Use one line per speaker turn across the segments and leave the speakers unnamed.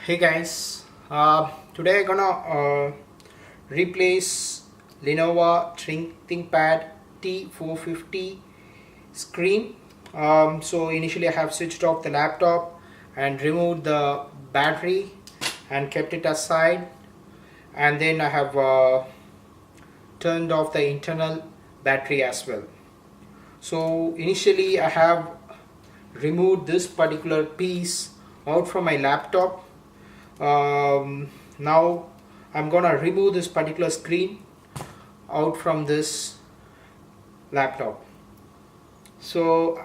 Hey guys, today I'm gonna replace Lenovo ThinkPad T450 screen. So initially I have switched off the laptop and removed the battery and kept it aside, and then I have turned off the internal battery as well. So initially I have removed this particular piece out from my laptop. Now I'm gonna remove this particular screen out from this laptop. So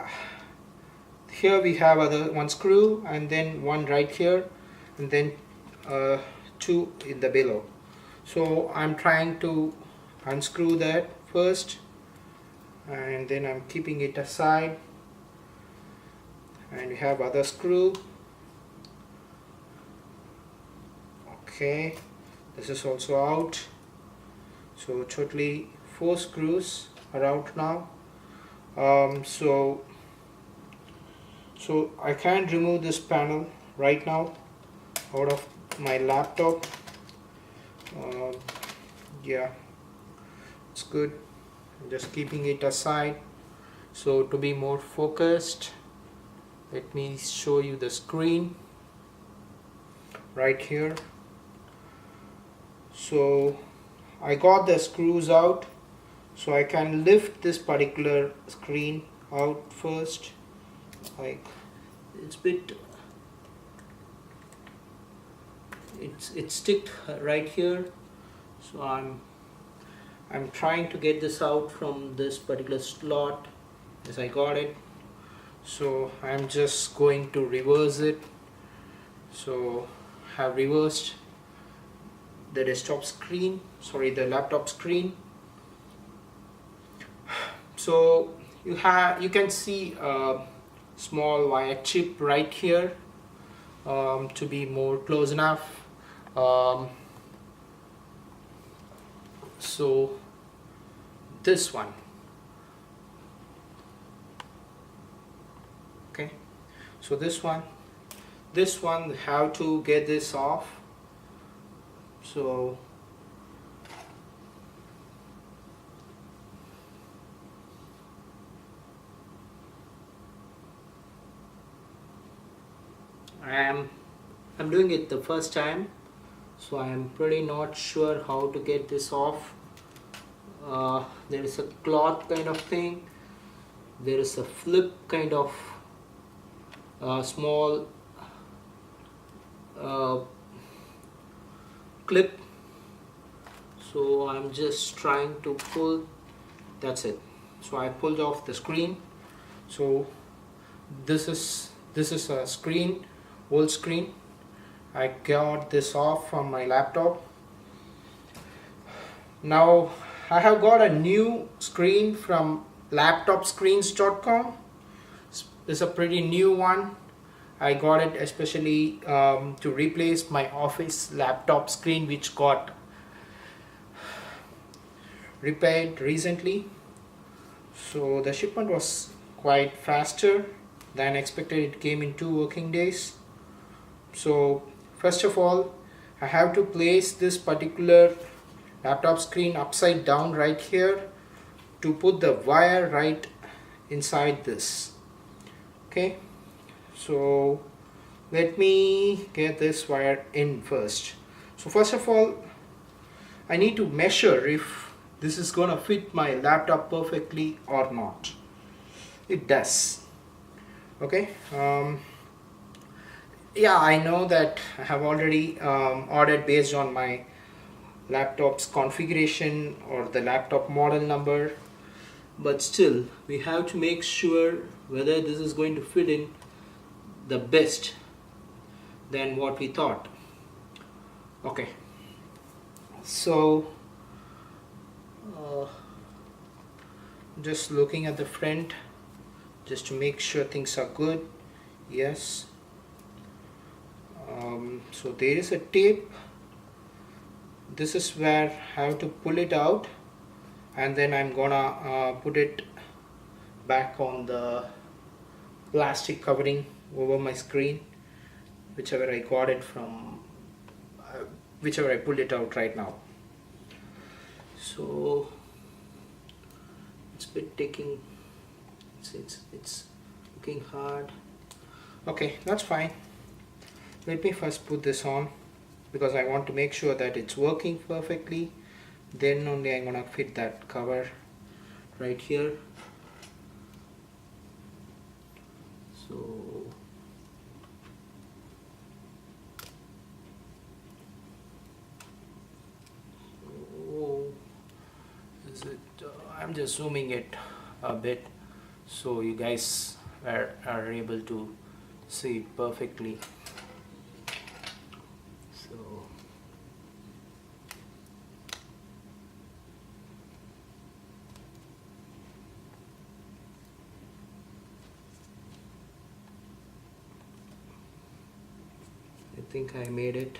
here we have one screw and then one right here, and then two in the below. So I'm trying to unscrew that first, and then I'm keeping it aside, and we have other screw. Okay, this is also out. So totally 4 screws are out now. So I can't remove this panel right now out of my laptop. Yeah, it's good. I'm just keeping it aside. So to be more focused, let me show you the screen right here. So I got the screws out, so I can lift this particular screen out first. Like it's sticked right here, so I'm trying to get this out from this particular slot. As I got it, so I'm just going to reverse it. So have reversed the the laptop screen. So you can see a small wire chip right here. To be more close enough, so this one, okay, so this one how to get this off. So I'm doing it the first time, so I'm pretty not sure how to get this off. There is a cloth kind of thing, there is a flip kind of small clip, so I'm just trying to pull. That's it. So I pulled off the screen. So this is a screen, old screen. I got this off from my laptop. Now I have got a new screen from laptopscreens.com. It's a pretty new one. I got it especially to replace my office laptop screen, which got repaired recently. So the shipment was quite faster than expected. It came in 2 working days. So first of all, I have to place this particular laptop screen upside down right here to put the wire right inside this. Okay, so let me get this wire in first. So first of all, I need to measure if this is gonna fit my laptop perfectly or not. It does. Okay, yeah, I know that I have already ordered based on my laptop's configuration or the laptop model number, but still we have to make sure whether this is going to fit in the best than what we thought. Okay, so just looking at the front just to make sure things are good. Yes. So there is a tape. This is where I have to pull it out, and then I'm gonna put it back on the plastic covering over my screen, whichever I got it from, whichever I pulled it out right now. So it's a bit taking, it's looking hard. Okay, that's fine. Let me first put this on because I want to make sure that it's working perfectly. Then only I'm gonna fit that cover right here. So is it? I'm just zooming it a bit so you guys are able to see it perfectly. So I think I made it.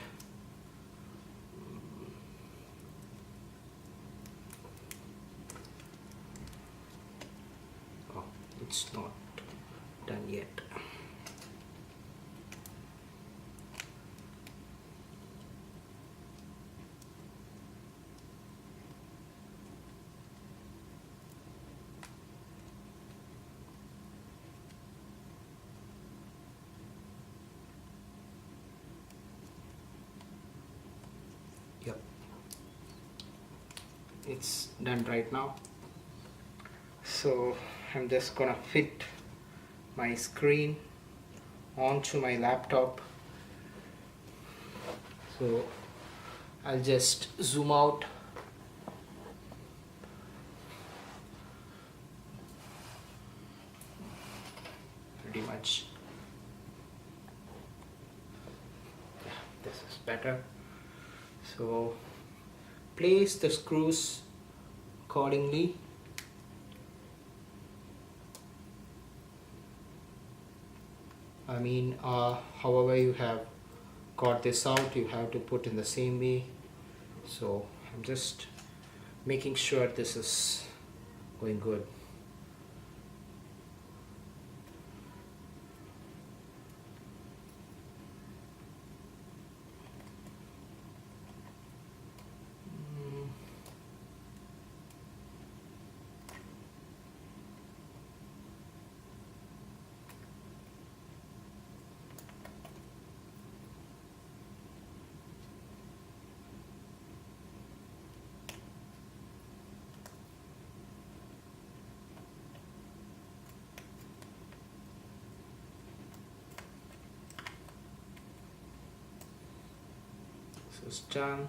Oh, it's not done yet. Yep, it's done right now. So I'm just gonna fit my screen onto my laptop. So I'll just zoom out. Pretty much. Yeah, this is better. So place the screws accordingly. I mean, however you have got this out, you have to put in the same way. So I'm just making sure this is going good. So it's done.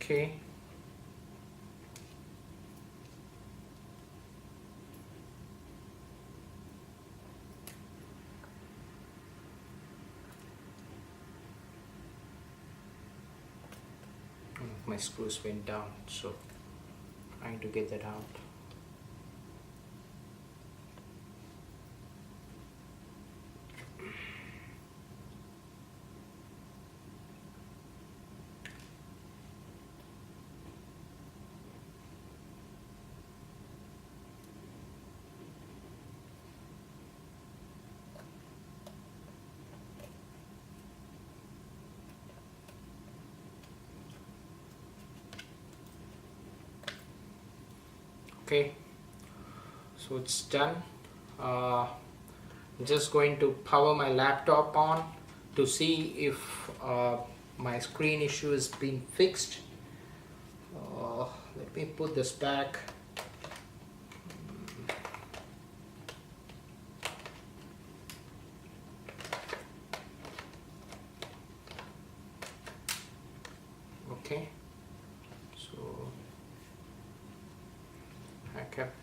Okay. My screws went down, so trying to get that out. Okay, so it's done. I'm just going to power my laptop on to see if my screen issue is being fixed. Let me put this back. Okay, so I kept